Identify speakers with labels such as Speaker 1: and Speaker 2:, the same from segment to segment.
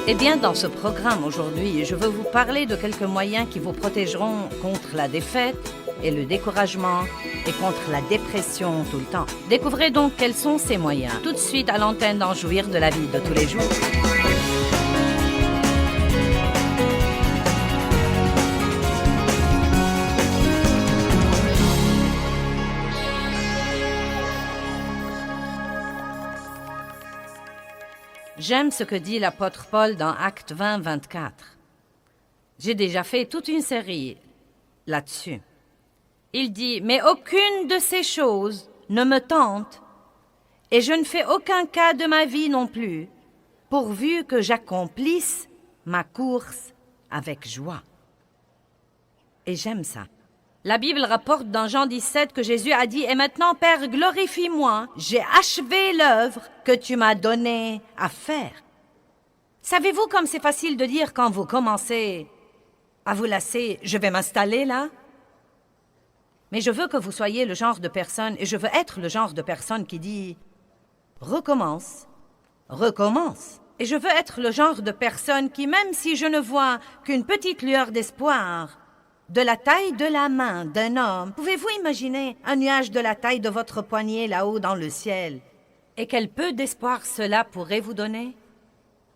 Speaker 1: Eh bien, dans ce programme aujourd'hui, je veux vous parler de quelques moyens qui vous protégeront contre la défaite et le découragement et contre la dépression tout le temps. Découvrez donc quels sont ces moyens. Tout de suite à l'antenne d'en jouir de la vie de tous les jours. J'aime ce que dit l'apôtre Paul dans Actes 20, 24. J'ai déjà fait toute une série là-dessus. Il dit « Mais aucune de ces choses ne me tente, et je ne fais aucun cas de ma vie non plus, pourvu que j'accomplisse ma course avec joie. » Et j'aime ça. La Bible rapporte dans Jean 17 que Jésus a dit « Et maintenant, Père, glorifie-moi, j'ai achevé l'œuvre que tu m'as donnée à faire. » Savez-vous comme c'est facile de dire quand vous commencez à vous lasser « Je vais m'installer là ?» Mais je veux que vous soyez le genre de personne, et je veux être le genre de personne qui dit « Recommence, recommence. » Et je veux être le genre de personne qui, même si je ne vois qu'une petite lueur d'espoir, de la taille de la main d'un homme, pouvez-vous imaginer un nuage de la taille de votre poignet là-haut dans le ciel? Et quel peu d'espoir cela pourrait vous donner?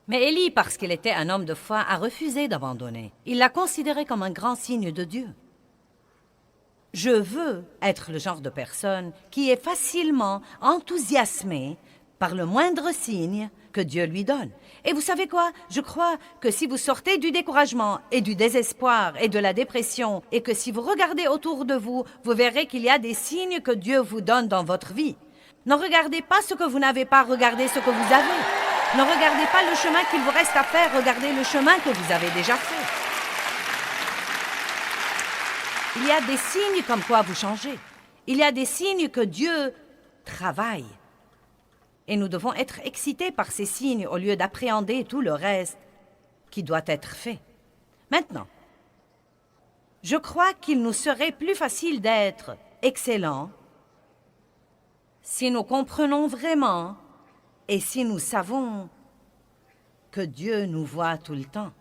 Speaker 1: Mais Élie, parce qu'il était un homme de foi, a refusé d'abandonner. Il l'a considéré comme un grand signe de Dieu. Je veux être le genre de personne qui est facilement enthousiasmée par le moindre signe que Dieu lui donne. Et vous savez quoi? Je crois que si vous sortez du découragement et du désespoir et de la dépression, et que si vous regardez autour de vous, vous verrez qu'il y a des signes que Dieu vous donne dans votre vie. Ne regardez pas ce que vous n'avez pas, regardez ce que vous avez. Ne regardez pas le chemin qu'il vous reste à faire, regardez le chemin que vous avez déjà fait. Il y a des signes comme quoi vous changez. Il y a des signes que Dieu travaille. Et nous devons être excités par ces signes au lieu d'appréhender tout le reste qui doit être fait. Maintenant, je crois qu'il nous serait plus facile d'être excellents si nous comprenons vraiment et si nous savons que Dieu nous voit tout le temps.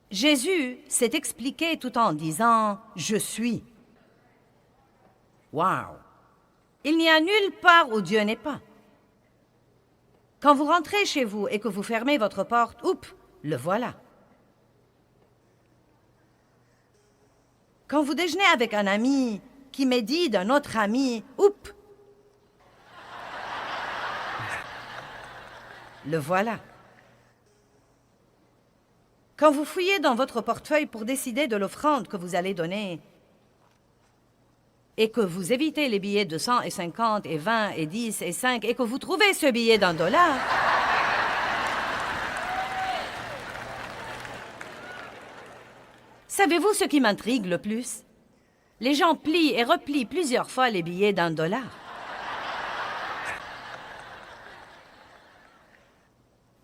Speaker 1: Jésus s'est expliqué tout en disant « Je suis ». Wow! Il n'y a nulle part où Dieu n'est pas. Quand vous rentrez chez vous et que vous fermez votre porte, oups, le voilà. Quand vous déjeunez avec un ami qui médit d'un autre ami, oups, le voilà. Quand vous fouillez dans votre portefeuille pour décider de l'offrande que vous allez donner, et que vous évitez les billets de 100 et 50 et 20 et 10 et 5 et que vous trouvez ce billet d'$1, savez-vous ce qui m'intrigue le plus? Les gens plient et replient plusieurs fois les billets d'$1.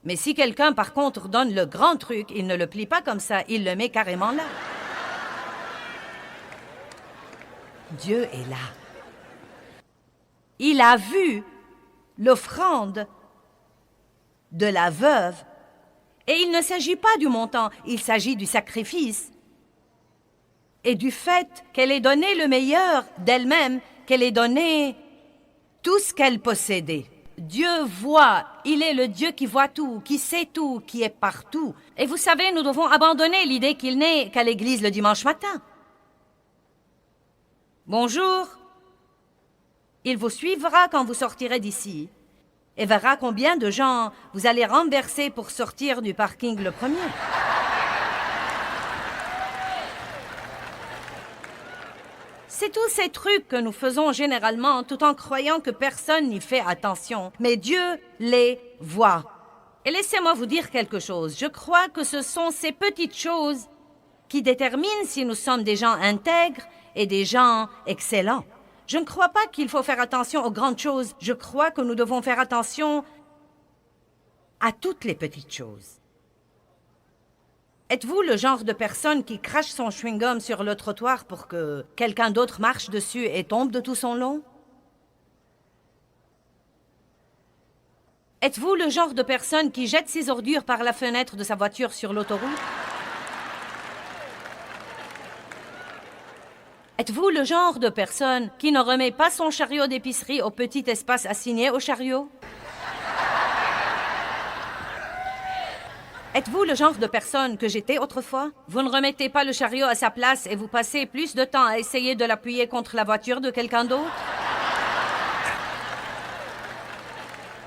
Speaker 1: Mais si quelqu'un, par contre, donne le grand truc, il ne le plie pas comme ça, il le met carrément là. Dieu est là. Il a vu l'offrande de la veuve. Et il ne s'agit pas du montant, il s'agit du sacrifice et du fait qu'elle ait donné le meilleur d'elle-même, qu'elle ait donné tout ce qu'elle possédait. Dieu voit, il est le Dieu qui voit tout, qui sait tout, qui est partout. Et vous savez, nous devons abandonner l'idée qu'il n'est qu'à l'église le dimanche matin. Bonjour. Il vous suivra quand vous sortirez d'ici et verra combien de gens vous allez renverser pour sortir du parking le premier. C'est tous ces trucs que nous faisons généralement tout en croyant que personne n'y fait attention. Mais Dieu les voit. Et laissez-moi vous dire quelque chose. Je crois que ce sont ces petites choses qui déterminent si nous sommes des gens intègres et des gens excellents. Je ne crois pas qu'il faut faire attention aux grandes choses. Je crois que nous devons faire attention à toutes les petites choses. Êtes-vous le genre de personne qui crache son chewing-gum sur le trottoir pour que quelqu'un d'autre marche dessus et tombe de tout son long? Êtes-vous le genre de personne qui jette ses ordures par la fenêtre de sa voiture sur l'autoroute? Êtes-vous le genre de personne qui ne remet pas son chariot d'épicerie au petit espace assigné au chariot? Êtes-vous le genre de personne que j'étais autrefois? Vous ne remettez pas le chariot à sa place et vous passez plus de temps à essayer de l'appuyer contre la voiture de quelqu'un d'autre?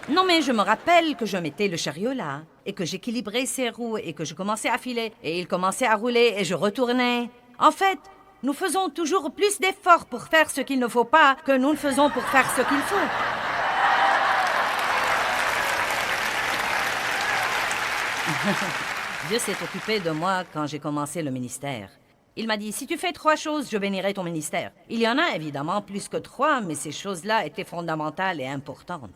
Speaker 1: Non, mais je me rappelle que je mettais le chariot là, et que j'équilibrais ses roues, et que je commençais à filer, et il commençait à rouler, et je retournais. En fait, nous faisons toujours plus d'efforts pour faire ce qu'il ne faut pas que nous ne faisons pour faire ce qu'il faut. Dieu s'est occupé de moi quand j'ai commencé le ministère. Il m'a dit, si tu fais 3 choses, je bénirai ton ministère. Il y en a évidemment plus que 3, mais ces choses-là étaient fondamentales et importantes.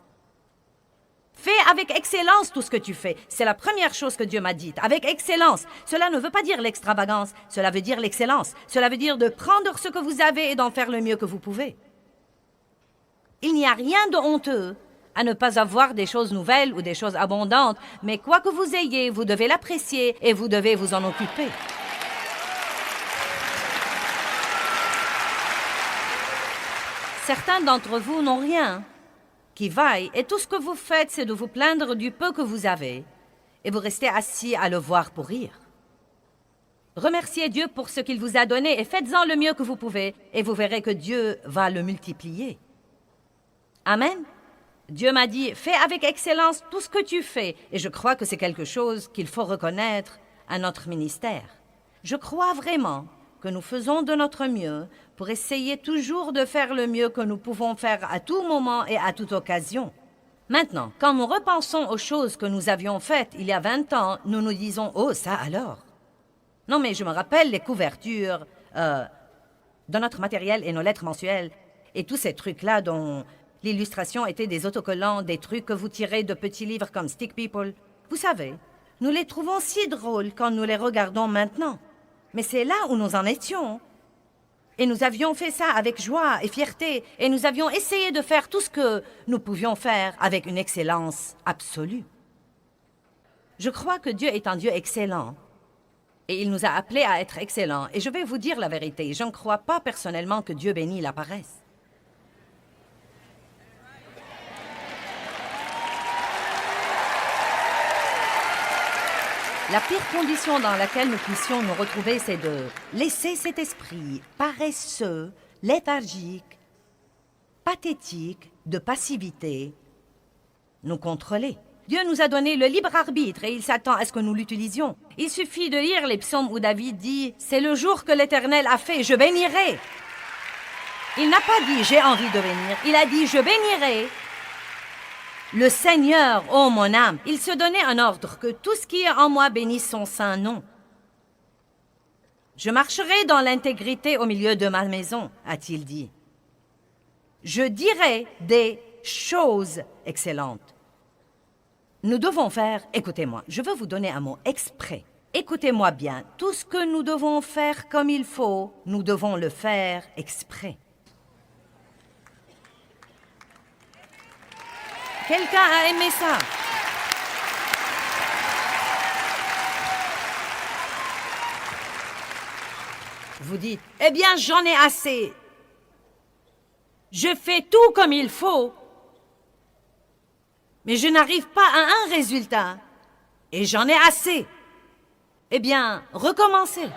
Speaker 1: Fais avec excellence tout ce que tu fais. C'est la première chose que Dieu m'a dite. Avec excellence. Cela ne veut pas dire l'extravagance. Cela veut dire l'excellence. Cela veut dire de prendre ce que vous avez et d'en faire le mieux que vous pouvez. Il n'y a rien de honteux à ne pas avoir des choses nouvelles ou des choses abondantes, mais quoi que vous ayez, vous devez l'apprécier et vous devez vous en occuper. Certains d'entre vous n'ont rien qui vaille, et tout ce que vous faites, c'est de vous plaindre du peu que vous avez, et vous restez assis à le voir pourrir. Remerciez Dieu pour ce qu'il vous a donné et faites-en le mieux que vous pouvez, et vous verrez que Dieu va le multiplier. Amen. Dieu m'a dit, fais avec excellence tout ce que tu fais, et je crois que c'est quelque chose qu'il faut reconnaître à notre ministère. Je crois vraiment que nous faisons de notre mieux pour essayer toujours de faire le mieux que nous pouvons faire à tout moment et à toute occasion. Maintenant, quand nous repensons aux choses que nous avions faites il y a 20 ans, nous nous disons « Oh, ça alors !» Non, mais je me rappelle les couvertures de notre matériel et nos lettres mensuelles et tous ces trucs-là dont l'illustration était des autocollants, des trucs que vous tirez de petits livres comme Stick People. Vous savez, nous les trouvons si drôles quand nous les regardons maintenant. Mais c'est là où nous en étions. Et nous avions fait ça avec joie et fierté, et nous avions essayé de faire tout ce que nous pouvions faire avec une excellence absolue. Je crois que Dieu est un Dieu excellent, et il nous a appelés à être excellents. Et je vais vous dire la vérité, je ne crois pas personnellement que Dieu bénit la paresse. La pire condition dans laquelle nous puissions nous retrouver, c'est de laisser cet esprit paresseux, léthargique, pathétique, de passivité, nous contrôler. Dieu nous a donné le libre arbitre et il s'attend à ce que nous l'utilisions. Il suffit de lire les psaumes où David dit « C'est le jour que l'Éternel a fait, je bénirai ». Il n'a pas dit « J'ai envie de bénir », il a dit « Je bénirai ». Le Seigneur, ô mon âme, il se donnait un ordre que tout ce qui est en moi bénisse son saint nom. Je marcherai dans l'intégrité au milieu de ma maison, a-t-il dit. Je dirai des choses excellentes. Nous devons faire, écoutez-moi, je veux vous donner un mot exprès. Écoutez-moi bien, tout ce que nous devons faire comme il faut, nous devons le faire exprès. Quelqu'un a aimé ça? Vous dites, eh bien, j'en ai assez. Je fais tout comme il faut, mais je n'arrive pas à un résultat. Et j'en ai assez. Eh bien, recommencez.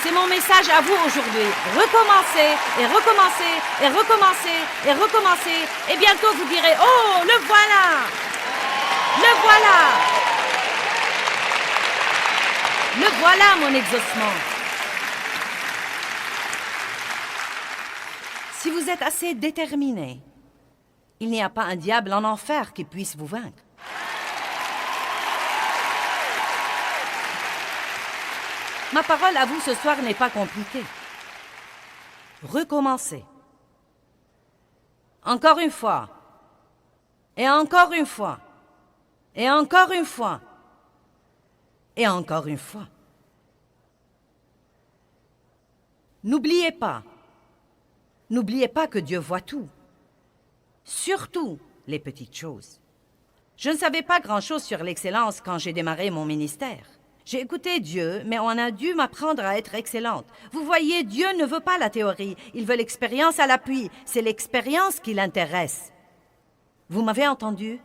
Speaker 1: C'est mon message à vous aujourd'hui. Recommencez, et recommencez, et recommencez, et recommencez. Et bientôt vous direz, oh, le voilà! Le voilà! Le voilà, mon exaucement. Si vous êtes assez déterminé, il n'y a pas un diable en enfer qui puisse vous vaincre. Ma parole à vous ce soir n'est pas compliquée. Recommencez. Encore une fois. Et encore une fois. Et encore une fois. Et encore une fois. N'oubliez pas. N'oubliez pas que Dieu voit tout. Surtout les petites choses. Je ne savais pas grand-chose sur l'excellence quand j'ai démarré mon ministère. J'ai écouté Dieu, mais on a dû m'apprendre à être excellente. Vous voyez, Dieu ne veut pas la théorie, il veut l'expérience à l'appui. C'est l'expérience qui l'intéresse. Vous m'avez entendu?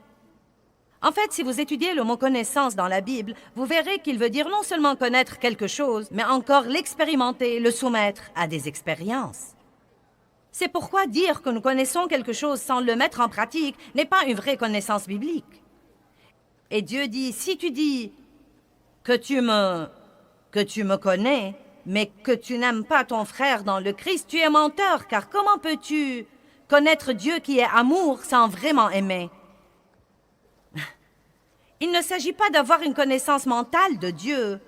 Speaker 1: En fait, si vous étudiez le mot connaissance dans la Bible, vous verrez qu'il veut dire non seulement connaître quelque chose, mais encore l'expérimenter, le soumettre à des expériences. C'est pourquoi dire que nous connaissons quelque chose sans le mettre en pratique n'est pas une vraie connaissance biblique. Et Dieu dit, si tu dis que tu me connais, mais que tu n'aimes pas ton frère dans le Christ, tu es menteur, car comment peux-tu connaître Dieu qui est amour sans vraiment aimer? Il ne s'agit pas d'avoir une connaissance mentale de Dieu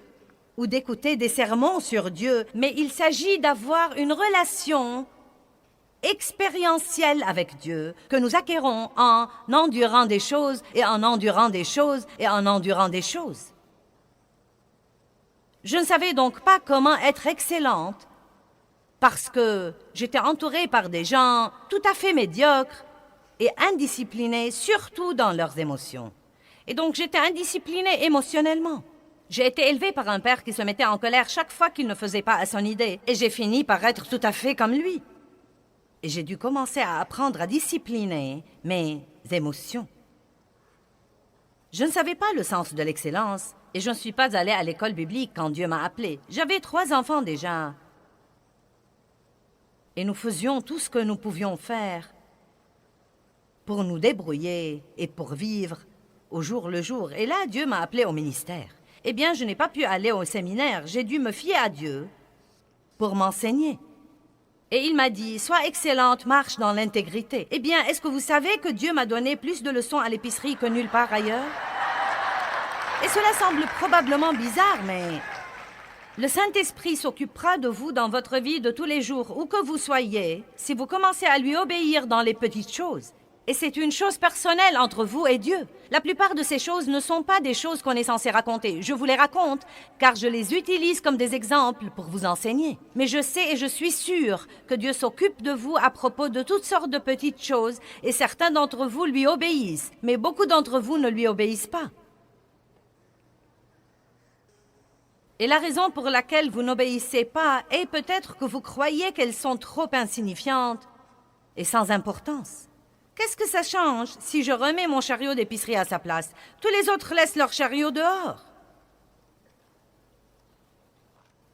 Speaker 1: ou d'écouter des sermons sur Dieu, mais il s'agit d'avoir une relation expérientielle avec Dieu que nous acquérons en endurant des choses et en endurant des choses et en endurant des choses. Je ne savais donc pas comment être excellente parce que j'étais entourée par des gens tout à fait médiocres et indisciplinés, surtout dans leurs émotions. Et donc j'étais indisciplinée émotionnellement. J'ai été élevée par un père qui se mettait en colère chaque fois qu'il ne faisait pas à son idée, et j'ai fini par être tout à fait comme lui. Et j'ai dû commencer à apprendre à discipliner mes émotions. Je ne savais pas le sens de l'excellence, et je ne suis pas allée à l'école biblique quand Dieu m'a appelée. J'avais 3 enfants déjà. Et nous faisions tout ce que nous pouvions faire pour nous débrouiller et pour vivre au jour le jour. Et là, Dieu m'a appelée au ministère. Eh bien, je n'ai pas pu aller au séminaire. J'ai dû me fier à Dieu pour m'enseigner. Et il m'a dit, sois excellente, marche dans l'intégrité. Eh bien, est-ce que vous savez que Dieu m'a donné plus de leçons à l'épicerie que nulle part ailleurs? Et cela semble probablement bizarre, mais le Saint-Esprit s'occupera de vous dans votre vie de tous les jours, où que vous soyez, si vous commencez à lui obéir dans les petites choses. Et c'est une chose personnelle entre vous et Dieu. La plupart de ces choses ne sont pas des choses qu'on est censé raconter. Je vous les raconte, car je les utilise comme des exemples pour vous enseigner. Mais je sais et je suis sûre que Dieu s'occupe de vous à propos de toutes sortes de petites choses, et certains d'entre vous lui obéissent, mais beaucoup d'entre vous ne lui obéissent pas. Et la raison pour laquelle vous n'obéissez pas est peut-être que vous croyez qu'elles sont trop insignifiantes et sans importance. Qu'est-ce que ça change si je remets mon chariot d'épicerie à sa place? Tous les autres laissent leur chariot dehors.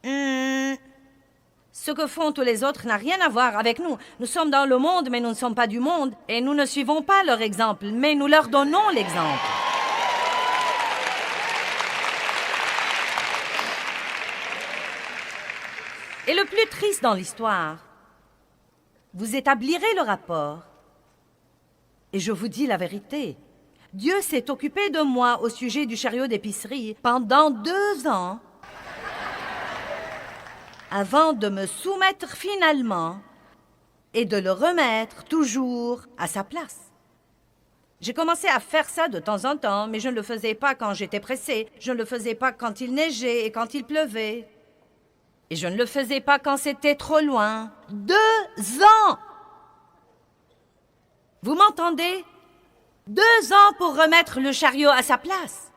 Speaker 1: Ce que font tous les autres n'a rien à voir avec nous. Nous sommes dans le monde, mais nous ne sommes pas du monde. Et nous ne suivons pas leur exemple, mais nous leur donnons l'exemple. Et le plus triste dans l'histoire, vous établirez le rapport. Et je vous dis la vérité, Dieu s'est occupé de moi au sujet du chariot d'épicerie pendant 2 ans avant de me soumettre finalement et de le remettre toujours à sa place. J'ai commencé à faire ça de temps en temps, mais je ne le faisais pas quand j'étais pressée. Je ne le faisais pas quand il neigeait et quand il pleuvait. Et je ne le faisais pas quand c'était trop loin. 2 ans! Vous m'entendez? 2 ans pour remettre le chariot à sa place.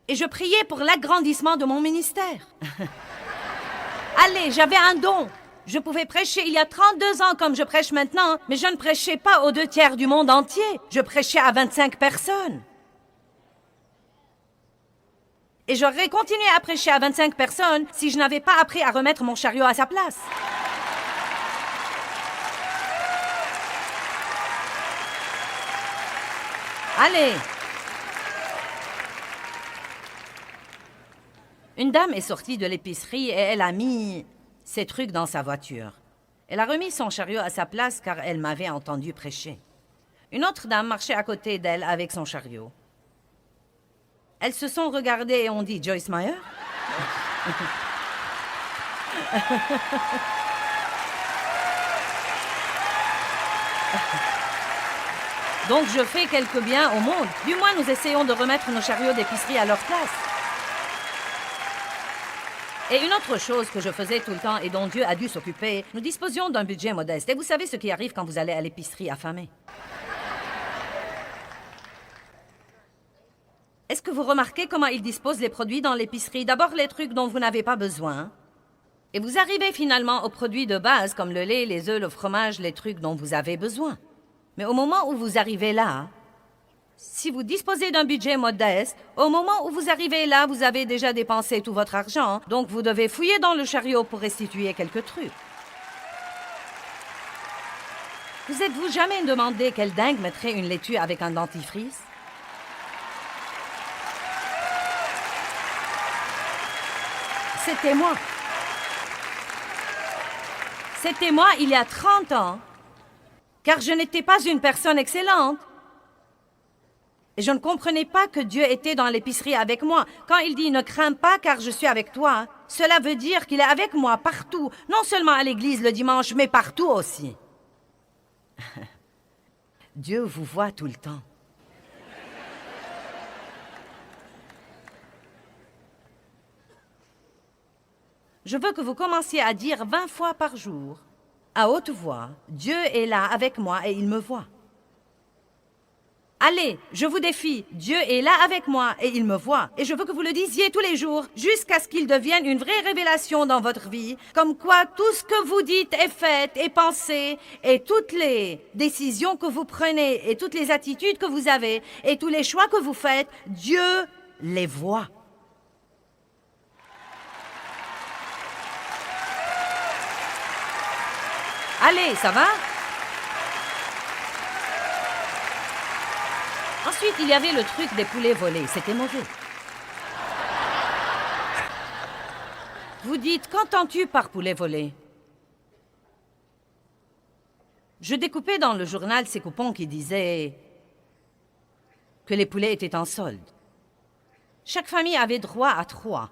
Speaker 1: Et je priais pour l'agrandissement de mon ministère. Allez, j'avais un don. Je pouvais prêcher il y a 32 ans comme je prêche maintenant, mais je ne prêchais pas aux 2/3 du monde entier. Je prêchais à 25 personnes. Et j'aurais continué à prêcher à 25 personnes si je n'avais pas appris à remettre mon chariot à sa place. Allez! Une dame est sortie de l'épicerie et elle a mis ses trucs dans sa voiture. Elle a remis son chariot à sa place car elle m'avait entendu prêcher. Une autre dame marchait à côté d'elle avec son chariot. Elles se sont regardées et ont dit « Joyce Meyer ?» Donc je fais quelque bien au monde. Du moins, nous essayons de remettre nos chariots d'épicerie à leur place. Et une autre chose que je faisais tout le temps et dont Dieu a dû s'occuper, nous disposions d'un budget modeste. Et vous savez ce qui arrive quand vous allez à l'épicerie affamé. Est-ce que vous remarquez comment ils disposent les produits dans l'épicerie? D'abord les trucs dont vous n'avez pas besoin. Et vous arrivez finalement aux produits de base comme le lait, les œufs, le fromage, les trucs dont vous avez besoin. Mais au moment où vous arrivez là, si vous disposez d'un budget modeste, au moment où vous arrivez là, vous avez déjà dépensé tout votre argent, donc vous devez fouiller dans le chariot pour restituer quelques trucs. Vous êtes-vous jamais demandé quel dingue mettrait une laitue avec un dentifrice? C'était moi. C'était moi il y a 30 ans, car je n'étais pas une personne excellente. Et je ne comprenais pas que Dieu était dans l'épicerie avec moi. Quand il dit « Ne crains pas car je suis avec toi », cela veut dire qu'il est avec moi partout, non seulement à l'église le dimanche, mais partout aussi. Dieu vous voit tout le temps. Je veux que vous commenciez à dire 20 fois par jour, à haute voix, « Dieu est là avec moi et il me voit ». Allez, je vous défie, Dieu est là avec moi et il me voit. Et je veux que vous le disiez tous les jours, jusqu'à ce qu'il devienne une vraie révélation dans votre vie, comme quoi tout ce que vous dites est fait et pensé, et toutes les décisions que vous prenez, et toutes les attitudes que vous avez, et tous les choix que vous faites, Dieu les voit. Allez, ça va? Ensuite, il y avait le truc des poulets volés. C'était mauvais. Vous dites, qu'entends-tu par poulet volé? Je découpais dans le journal ces coupons qui disaient que les poulets étaient en solde. Chaque famille avait droit à 3.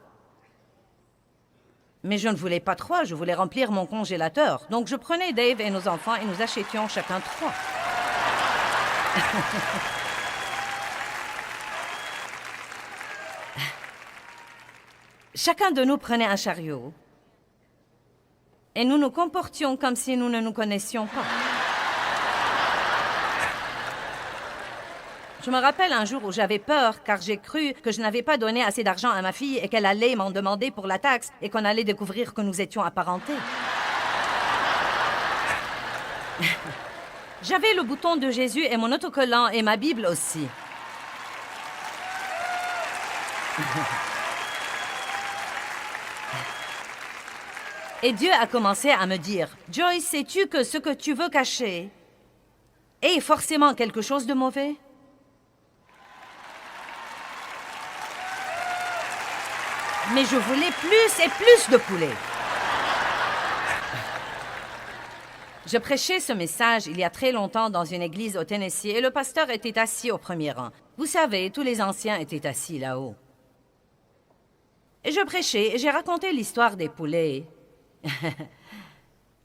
Speaker 1: Mais je ne voulais pas 3, je voulais remplir mon congélateur. Donc je prenais Dave et nos enfants et nous achetions chacun 3. Chacun de nous prenait un chariot et nous nous comportions comme si nous ne nous connaissions pas. Je me rappelle un jour où j'avais peur car j'ai cru que je n'avais pas donné assez d'argent à ma fille et qu'elle allait m'en demander pour la taxe et qu'on allait découvrir que nous étions apparentés. J'avais le bouton de Jésus et mon autocollant et ma Bible aussi. Et Dieu a commencé à me dire, « Joyce, sais-tu que ce que tu veux cacher est forcément quelque chose de mauvais? » Mais je voulais plus et plus de poulet. Je prêchais ce message il y a très longtemps dans une église au Tennessee et le pasteur était assis au premier rang. Vous savez, tous les anciens étaient assis là-haut. Et je prêchais et j'ai raconté l'histoire des poulets.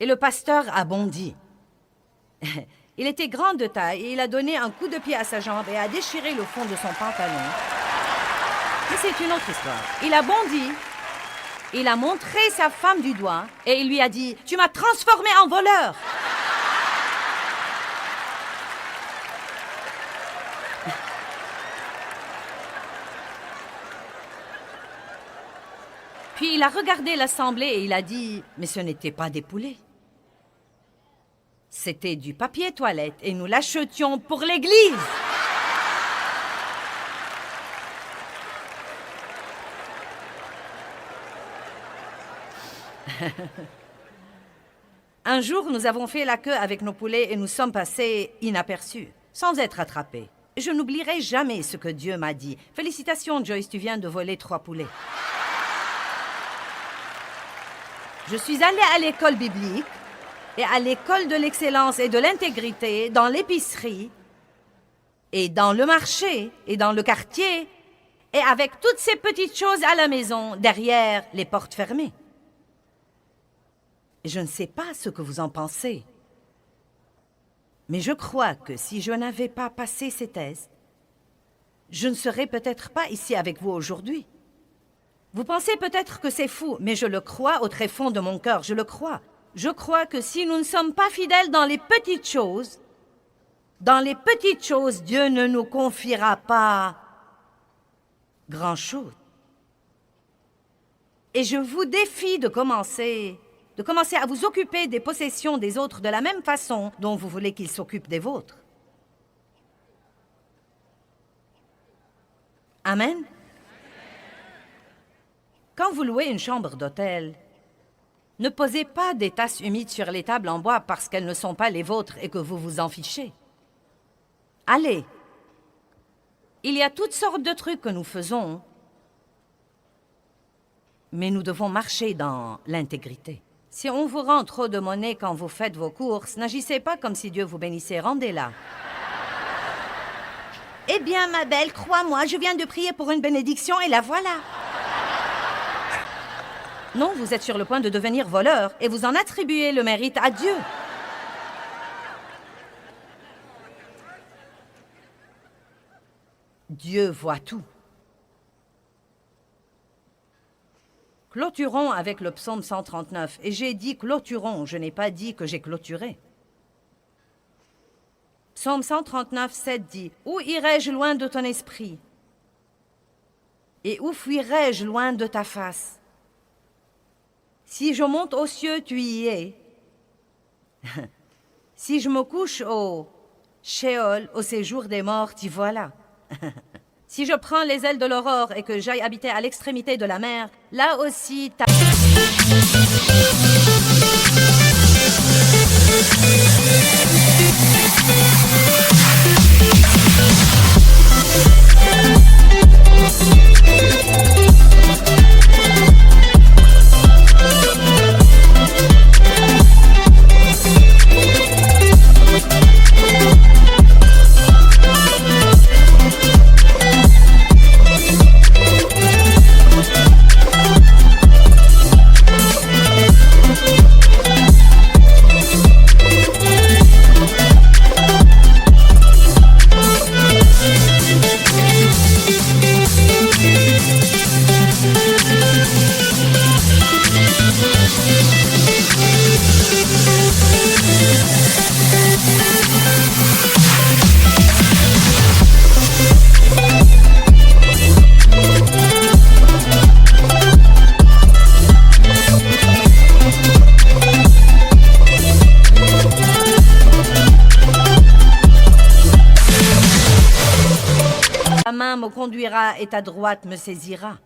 Speaker 1: Et le pasteur a bondi. Il était grand de taille et il a donné un coup de pied à sa jambe et a déchiré le fond de son pantalon. Mais c'est une autre histoire. Il a bondi, il a montré sa femme du doigt et il lui a dit « Tu m'as transformé en voleur !» Puis il a regardé l'assemblée et il a dit « Mais ce n'était pas des poulets. C'était du papier toilette et nous l'achetions pour l'église. » Un jour, nous avons fait la queue avec nos poulets et nous sommes passés inaperçus, sans être attrapés. Je n'oublierai jamais ce que Dieu m'a dit. « Félicitations, Joyce, tu viens de voler 3 poulets. » Je suis allée à l'école biblique et à l'école de l'excellence et de l'intégrité, dans l'épicerie, et dans le marché, et dans le quartier, et avec toutes ces petites choses à la maison, derrière les portes fermées. Je ne sais pas ce que vous en pensez, mais je crois que si je n'avais pas passé ces tests, je ne serais peut-être pas ici avec vous aujourd'hui. Vous pensez peut-être que c'est fou, mais je le crois au très fond de mon cœur, je le crois. Je crois que si nous ne sommes pas fidèles dans les petites choses, Dieu ne nous confiera pas grand-chose. Et je vous défie de commencer à vous occuper des possessions des autres de la même façon dont vous voulez qu'ils s'occupent des vôtres. Amen. Quand vous louez une chambre d'hôtel, ne posez pas des tasses humides sur les tables en bois parce qu'elles ne sont pas les vôtres et que vous vous en fichez. Allez, il y a toutes sortes de trucs que nous faisons, mais nous devons marcher dans l'intégrité. Si on vous rend trop de monnaie quand vous faites vos courses, n'agissez pas comme si Dieu vous bénissait, rendez-la. Eh bien, ma belle, crois-moi, je viens de prier pour une bénédiction et la voilà. Non, vous êtes sur le point de devenir voleur et vous en attribuez le mérite à Dieu. Dieu voit tout. Clôturons avec le psaume 139. Et j'ai dit clôturons, je n'ai pas dit que j'ai clôturé. Psaume 139, 7 dit « Où irai-je loin de ton esprit? Et où fuirai-je loin de ta face? Si je monte aux cieux, tu y es. Si je me couche au Sheol, au séjour des morts, t'y voilà. Si je prends les ailes de l'aurore et que j'aille habiter à l'extrémité de la mer, là aussi ta... Ta main me conduira et ta droite me saisira.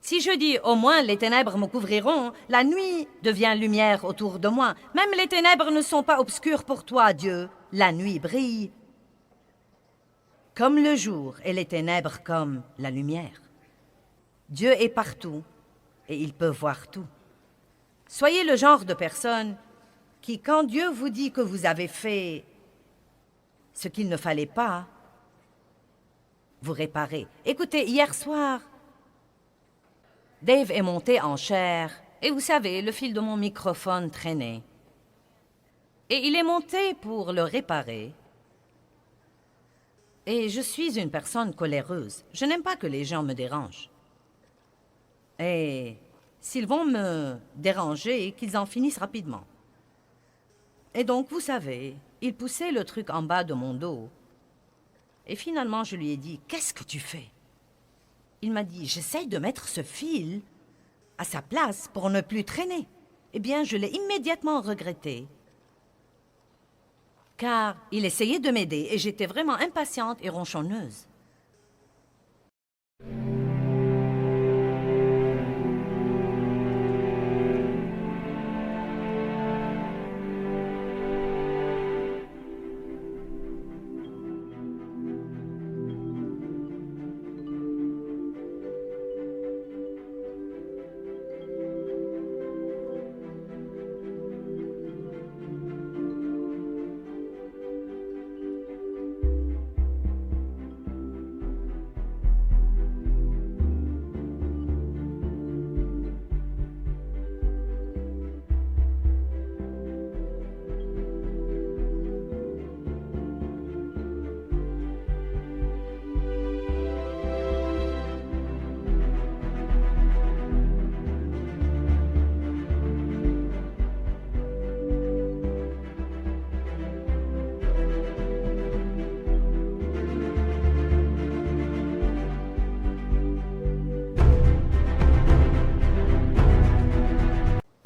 Speaker 1: Si je dis « au moins les ténèbres me couvriront », la nuit devient lumière autour de moi. Même les ténèbres ne sont pas obscures pour toi, Dieu. La nuit brille comme le jour et les ténèbres comme la lumière. Dieu est partout et il peut voir tout. Soyez le genre de personne qui, quand Dieu vous dit que vous avez fait ce qu'il ne fallait pas, vous réparez. Écoutez, hier soir, Dave est monté en chair et vous savez, le fil de mon microphone traînait. Et il est monté pour le réparer. Et je suis une personne coléreuse. Je n'aime pas que les gens me dérangent. Et s'ils vont me déranger, qu'ils en finissent rapidement. Et donc, vous savez, il poussait le truc en bas de mon dos. Et finalement, je lui ai dit, « Qu'est-ce que tu fais ?» Il m'a dit, « J'essaye de mettre ce fil à sa place pour ne plus traîner. » Eh bien, je l'ai immédiatement regretté. Car il essayait de m'aider et j'étais vraiment impatiente et ronchonneuse.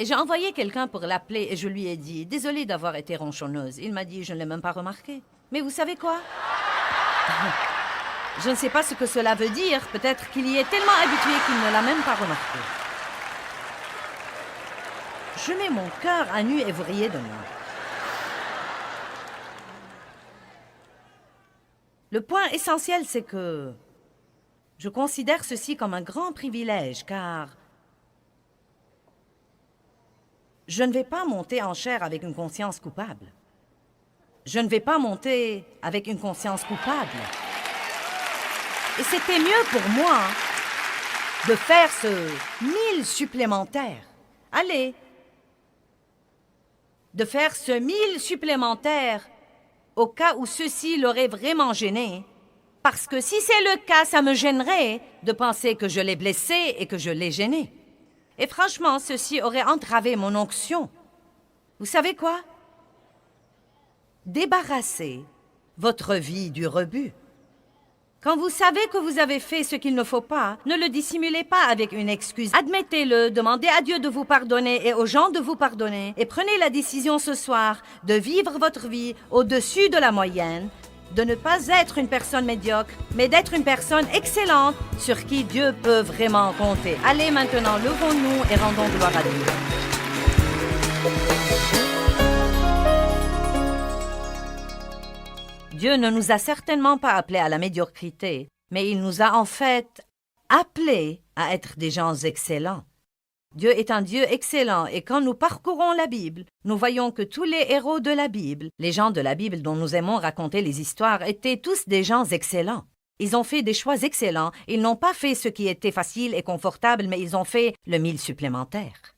Speaker 1: Et j'ai envoyé quelqu'un pour l'appeler et je lui ai dit « Désolée d'avoir été ronchonneuse ». Il m'a dit « Je ne l'ai même pas remarqué ». Mais vous savez quoi? Je ne sais pas ce que cela veut dire. Peut-être qu'il y est tellement habitué qu'il ne l'a même pas remarqué. Je mets mon cœur à nu et vous riez de moi. Le point essentiel, c'est que je considère ceci comme un grand privilège, car je ne vais pas monter en chair avec une conscience coupable. Je ne vais pas monter avec une conscience coupable. Et c'était mieux pour moi de faire ce 1000 supplémentaire. Allez, de faire ce 1000 supplémentaire au cas où ceci l'aurait vraiment gêné. Parce que si c'est le cas, ça me gênerait de penser que je l'ai blessé et que je l'ai gêné. Et franchement, ceci aurait entravé mon onction. Vous savez quoi? Débarrassez votre vie du rebut. Quand vous savez que vous avez fait ce qu'il ne faut pas, ne le dissimulez pas avec une excuse. Admettez-le, demandez à Dieu de vous pardonner et aux gens de vous pardonner. Et prenez la décision ce soir de vivre votre vie au-dessus de la moyenne, de ne pas être une personne médiocre, mais d'être une personne excellente sur qui Dieu peut vraiment compter. Allez maintenant, levons-nous et rendons gloire à Dieu. Dieu ne nous a certainement pas appelés à la médiocrité, mais il nous a en fait appelés à être des gens excellents. Dieu est un Dieu excellent et quand nous parcourons la Bible, nous voyons que tous les héros de la Bible, les gens de la Bible dont nous aimons raconter les histoires, étaient tous des gens excellents. Ils ont fait des choix excellents, ils n'ont pas fait ce qui était facile et confortable, mais ils ont fait le 1000 supplémentaire.